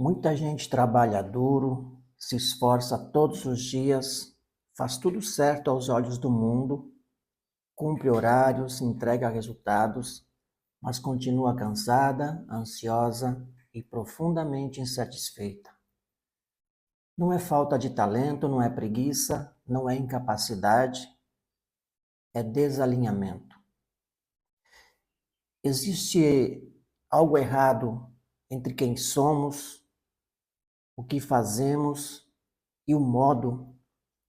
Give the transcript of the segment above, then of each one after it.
Muita gente trabalha duro, se esforça todos os dias, faz tudo certo aos olhos do mundo, cumpre horários, entrega resultados, mas continua cansada, ansiosa e profundamente insatisfeita. Não é falta de talento, não é preguiça, não é incapacidade, é desalinhamento. Existe algo errado entre quem somos, o que fazemos e o modo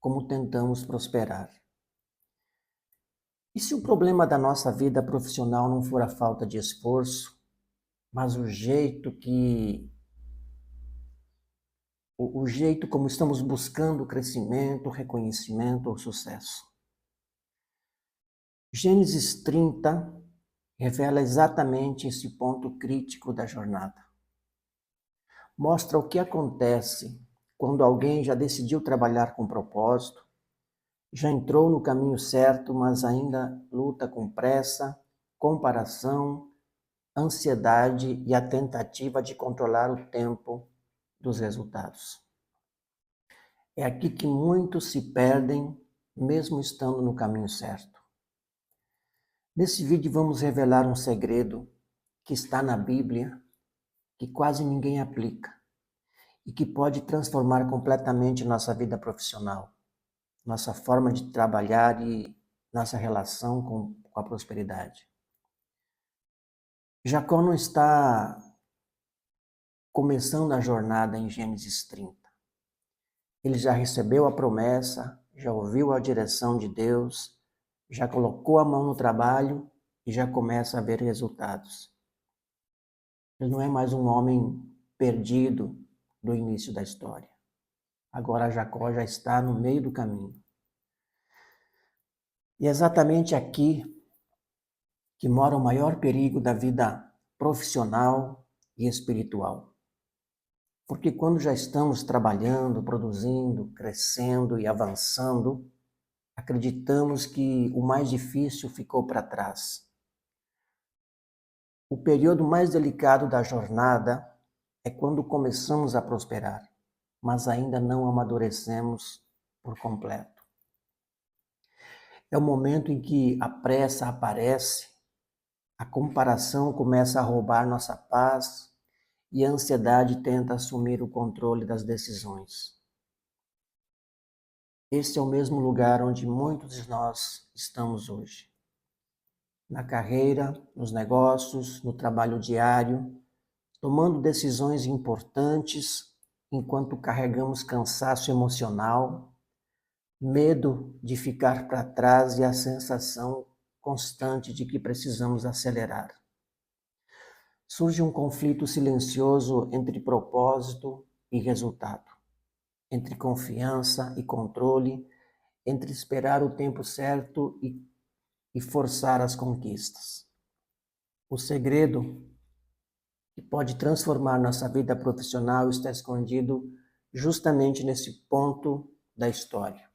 como tentamos prosperar. E se o problema da nossa vida profissional não for a falta de esforço, mas o jeito como estamos buscando crescimento, reconhecimento ou sucesso? Gênesis 30 revela exatamente esse ponto crítico da jornada. Mostra o que acontece quando alguém já decidiu trabalhar com propósito, já entrou no caminho certo, mas ainda luta com pressa, comparação, ansiedade e a tentativa de controlar o tempo dos resultados. É aqui que muitos se perdem, mesmo estando no caminho certo. Nesse vídeo vamos revelar um segredo que está na Bíblia, que quase ninguém aplica e que pode transformar completamente nossa vida profissional, nossa forma de trabalhar e nossa relação com a prosperidade. Jacó não está começando a jornada em Gênesis 30. Ele já recebeu a promessa, já ouviu a direção de Deus, já colocou a mão no trabalho e já começa a ver resultados. Ele não é mais um homem perdido do início da história. Agora Jacó já está no meio do caminho. E é exatamente aqui que mora o maior perigo da vida profissional e espiritual. Porque quando já estamos trabalhando, produzindo, crescendo e avançando, acreditamos que o mais difícil ficou para trás. O período mais delicado da jornada é quando começamos a prosperar, mas ainda não amadurecemos por completo. É o momento em que a pressa aparece, a comparação começa a roubar nossa paz e a ansiedade tenta assumir o controle das decisões. Esse é o mesmo lugar onde muitos de nós estamos hoje. Na carreira, nos negócios, no trabalho diário, tomando decisões importantes enquanto carregamos cansaço emocional, medo de ficar para trás e a sensação constante de que precisamos acelerar. Surge um conflito silencioso entre propósito e resultado, entre confiança e controle, entre esperar o tempo certo e forçar as conquistas. O segredo que pode transformar nossa vida profissional está escondido justamente nesse ponto da história,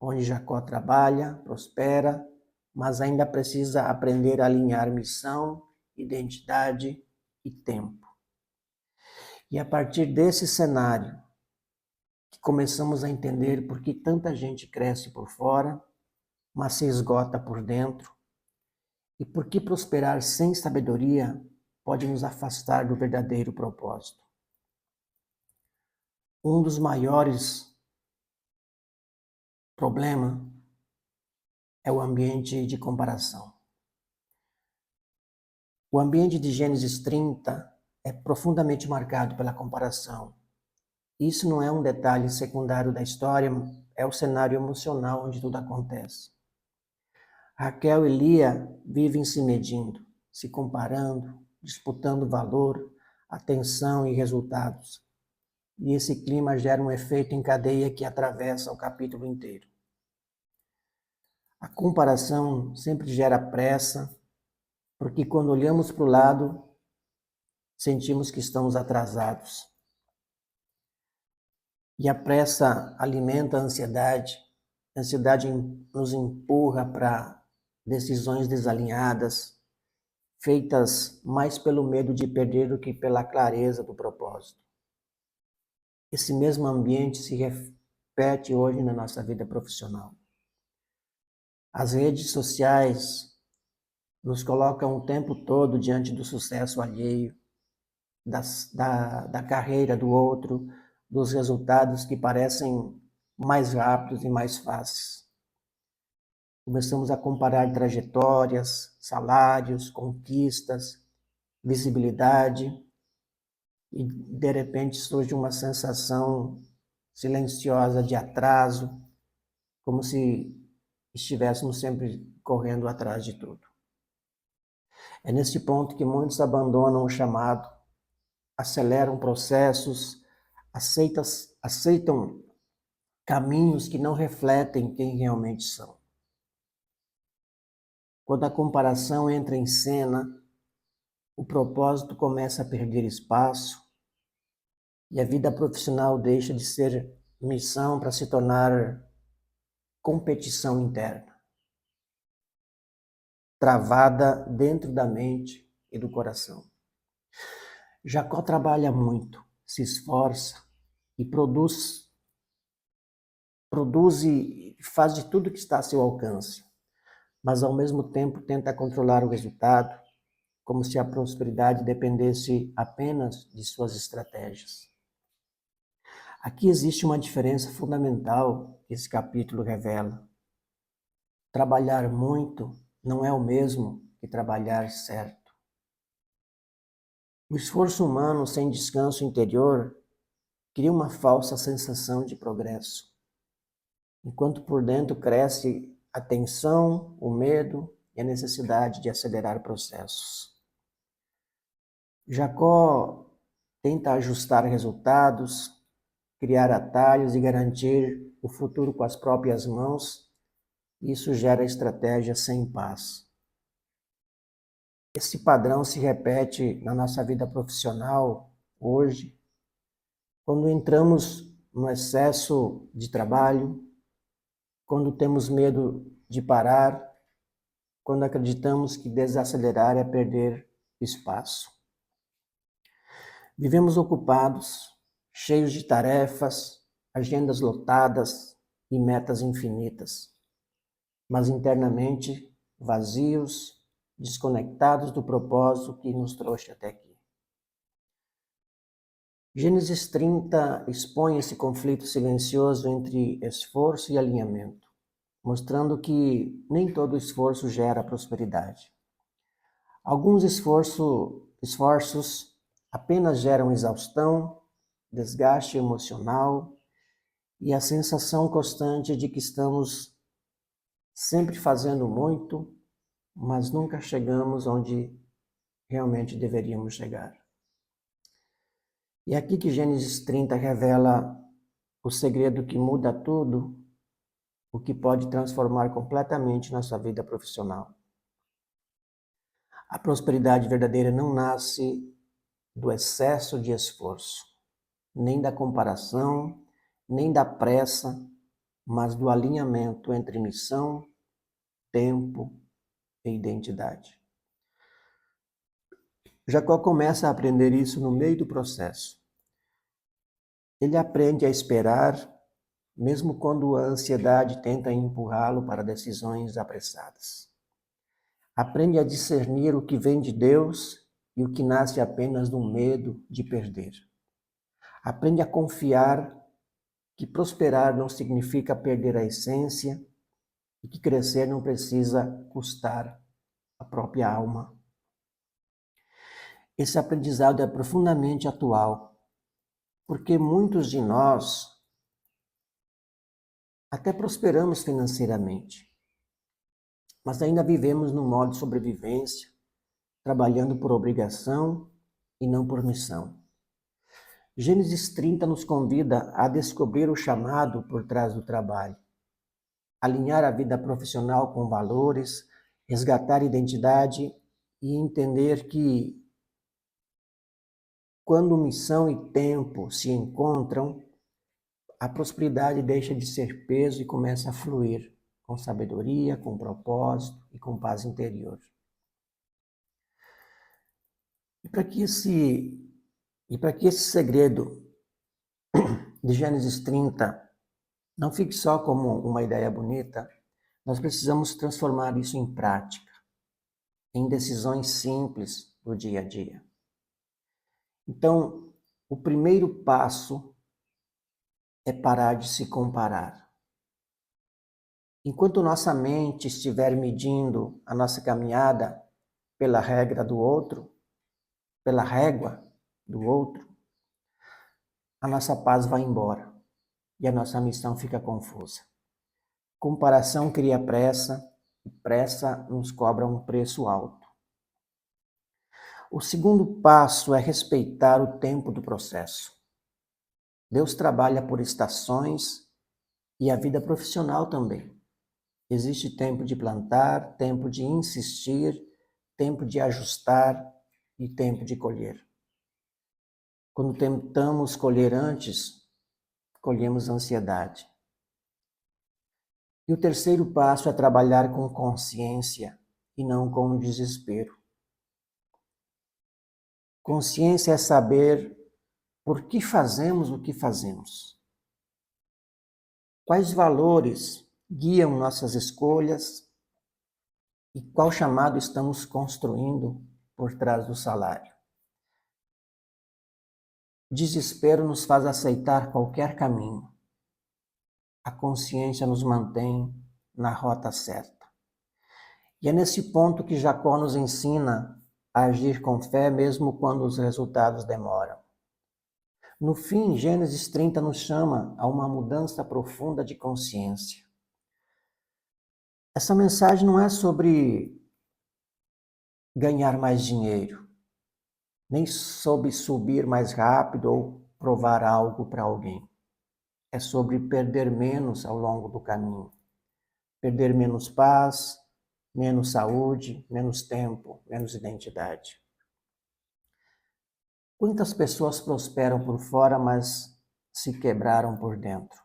onde Jacó trabalha, prospera, mas ainda precisa aprender a alinhar missão, identidade e tempo. E a partir desse cenário, que começamos a entender por que tanta gente cresce por fora, mas se esgota por dentro, e por que prosperar sem sabedoria pode nos afastar do verdadeiro propósito. Um dos maiores problemas é o ambiente de comparação. O ambiente de Gênesis 30 é profundamente marcado pela comparação. Isso não é um detalhe secundário da história, é o cenário emocional onde tudo acontece. Raquel e Lia vivem se medindo, se comparando, disputando valor, atenção e resultados. E esse clima gera um efeito em cadeia que atravessa o capítulo inteiro. A comparação sempre gera pressa, porque quando olhamos para o lado, sentimos que estamos atrasados. E a pressa alimenta a ansiedade nos empurra para decisões desalinhadas, feitas mais pelo medo de perder do que pela clareza do propósito. Esse mesmo ambiente se repete hoje na nossa vida profissional. As redes sociais nos colocam o tempo todo diante do sucesso alheio, da carreira do outro, dos resultados que parecem mais rápidos e mais fáceis. Começamos a comparar trajetórias, salários, conquistas, visibilidade, e de repente surge uma sensação silenciosa de atraso, como se estivéssemos sempre correndo atrás de tudo. É nesse ponto que muitos abandonam o chamado, aceleram processos, aceitam caminhos que não refletem quem realmente são. Quando a comparação entra em cena, o propósito começa a perder espaço e a vida profissional deixa de ser missão para se tornar competição interna, travada dentro da mente e do coração. Jacó trabalha muito, se esforça e produz e faz de tudo que está a seu alcance, mas ao mesmo tempo tenta controlar o resultado, como se a prosperidade dependesse apenas de suas estratégias. Aqui existe uma diferença fundamental que esse capítulo revela. Trabalhar muito não é o mesmo que trabalhar certo. O esforço humano sem descanso interior cria uma falsa sensação de progresso, enquanto por dentro cresce a tensão, o medo e a necessidade de acelerar processos. Jacó tenta ajustar resultados, criar atalhos e garantir o futuro com as próprias mãos. Isso gera estratégia sem paz. Esse padrão se repete na nossa vida profissional hoje, quando entramos no excesso de trabalho, quando temos medo de parar, quando acreditamos que desacelerar é perder espaço. Vivemos ocupados, cheios de tarefas, agendas lotadas e metas infinitas, mas internamente vazios, desconectados do propósito que nos trouxe até aqui. Gênesis 30 expõe esse conflito silencioso entre esforço e alinhamento, mostrando que nem todo esforço gera prosperidade. Alguns esforços apenas geram exaustão, desgaste emocional e a sensação constante de que estamos sempre fazendo muito, mas nunca chegamos onde realmente deveríamos chegar. E é aqui que Gênesis 30 revela o segredo que muda tudo, o que pode transformar completamente nossa vida profissional. A prosperidade verdadeira não nasce do excesso de esforço, nem da comparação, nem da pressa, mas do alinhamento entre missão, tempo e identidade. Jacó começa a aprender isso no meio do processo. Ele aprende a esperar, mesmo quando a ansiedade tenta empurrá-lo para decisões apressadas. Aprende a discernir o que vem de Deus e o que nasce apenas do medo de perder. Aprende a confiar que prosperar não significa perder a essência e que crescer não precisa custar a própria alma. Esse aprendizado é profundamente atual, porque muitos de nós até prosperamos financeiramente, mas ainda vivemos no modo de sobrevivência, trabalhando por obrigação e não por missão. Gênesis 30 nos convida a descobrir o chamado por trás do trabalho, alinhar a vida profissional com valores, resgatar identidade e entender que quando missão e tempo se encontram, a prosperidade deixa de ser peso e começa a fluir com sabedoria, com propósito e com paz interior. E para que esse segredo de Gênesis 30 não fique só como uma ideia bonita, nós precisamos transformar isso em prática, em decisões simples do dia a dia. Então, o primeiro passo é parar de se comparar. Enquanto nossa mente estiver medindo a nossa caminhada pela regra do outro, pela régua do outro, a nossa paz vai embora e a nossa missão fica confusa. Comparação cria pressa e pressa nos cobra um preço alto. O segundo passo é respeitar o tempo do processo. Deus trabalha por estações e a vida profissional também. Existe tempo de plantar, tempo de insistir, tempo de ajustar e tempo de colher. Quando tentamos colher antes, colhemos ansiedade. E o terceiro passo é trabalhar com consciência e não com desespero. Consciência é saber por que fazemos o que fazemos. Quais valores guiam nossas escolhas e qual chamado estamos construindo por trás do salário. Desespero nos faz aceitar qualquer caminho. A consciência nos mantém na rota certa. E é nesse ponto que Jacó nos ensina a agir com fé mesmo quando os resultados demoram. No fim, Gênesis 30 nos chama a uma mudança profunda de consciência. Essa mensagem não é sobre ganhar mais dinheiro, nem sobre subir mais rápido ou provar algo para alguém. É sobre perder menos ao longo do caminho. Perder menos paz, menos saúde, menos tempo, menos identidade. Quantas pessoas prosperam por fora, mas se quebraram por dentro?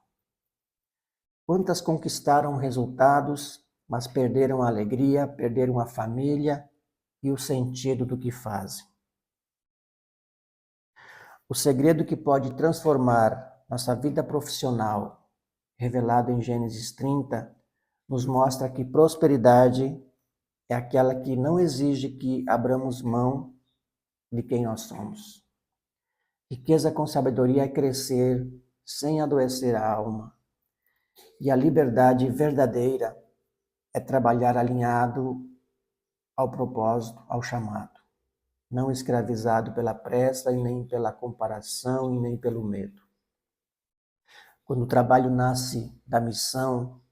Quantas conquistaram resultados, mas perderam a alegria, perderam a família e o sentido do que fazem? O segredo que pode transformar nossa vida profissional, revelado em Gênesis 30, nos mostra que prosperidade é aquela que não exige que abramos mão de quem nós somos. Riqueza com sabedoria é crescer sem adoecer a alma. E a liberdade verdadeira é trabalhar alinhado ao propósito, ao chamado. Não escravizado pela pressa e nem pela comparação e nem pelo medo. Quando o trabalho nasce da missão,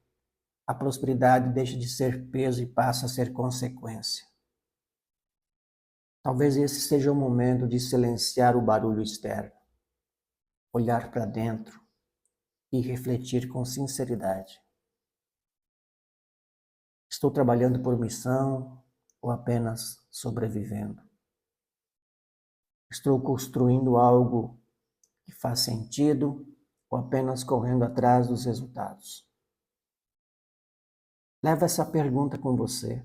a prosperidade deixa de ser peso e passa a ser consequência. Talvez esse seja o momento de silenciar o barulho externo, olhar para dentro e refletir com sinceridade. Estou trabalhando por missão ou apenas sobrevivendo? Estou construindo algo que faz sentido ou apenas correndo atrás dos resultados? Leva essa pergunta com você,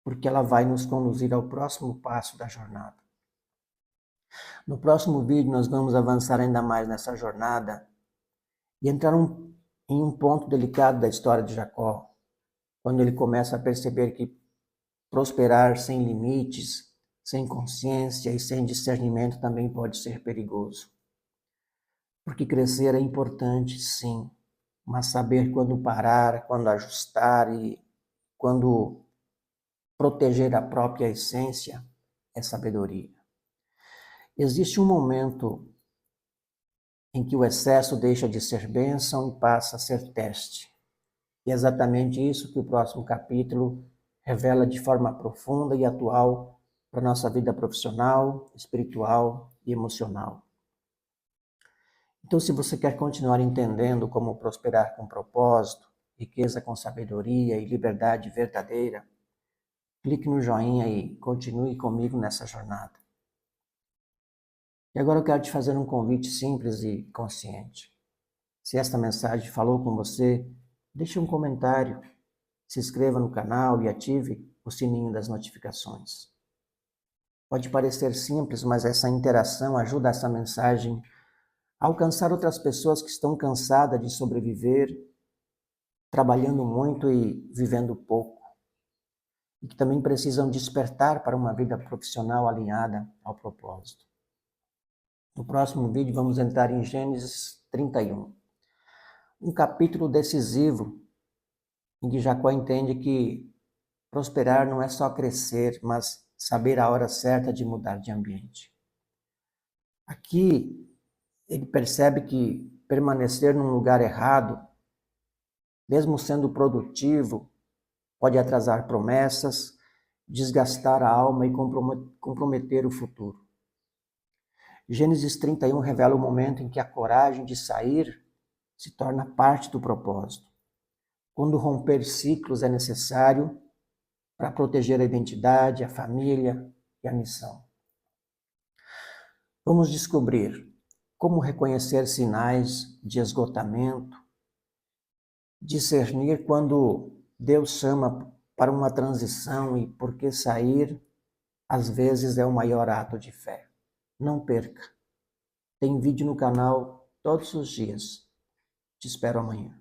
porque ela vai nos conduzir ao próximo passo da jornada. No próximo vídeo nós vamos avançar ainda mais nessa jornada e entrar em um ponto delicado da história de Jacó, quando ele começa a perceber que prosperar sem limites, sem consciência e sem discernimento também pode ser perigoso. Porque crescer é importante, sim, mas saber quando parar, quando ajustar e quando proteger a própria essência é sabedoria. Existe um momento em que o excesso deixa de ser bênção e passa a ser teste. E é exatamente isso que o próximo capítulo revela de forma profunda e atual para a nossa vida profissional, espiritual e emocional. Então, se você quer continuar entendendo como prosperar com propósito, riqueza com sabedoria e liberdade verdadeira, clique no joinha e continue comigo nessa jornada. E agora eu quero te fazer um convite simples e consciente. Se esta mensagem falou com você, deixe um comentário, se inscreva no canal e ative o sininho das notificações. Pode parecer simples, mas essa interação ajuda essa mensagem a alcançar outras pessoas que estão cansadas de sobreviver, trabalhando muito e vivendo pouco, e que também precisam despertar para uma vida profissional alinhada ao propósito. No próximo vídeo vamos entrar em Gênesis 31, um capítulo decisivo em que Jacó entende que prosperar não é só crescer, mas saber a hora certa de mudar de ambiente. Aqui ele percebe que permanecer num lugar errado, mesmo sendo produtivo, pode atrasar promessas, desgastar a alma e comprometer o futuro. Gênesis 31 revela o momento em que a coragem de sair se torna parte do propósito. Quando romper ciclos é necessário para proteger a identidade, a família e a missão. Vamos descobrir como reconhecer sinais de esgotamento, discernir quando Deus chama para uma transição e por que sair, às vezes, é o maior ato de fé. Não perca. Tem vídeo no canal todos os dias. Te espero amanhã.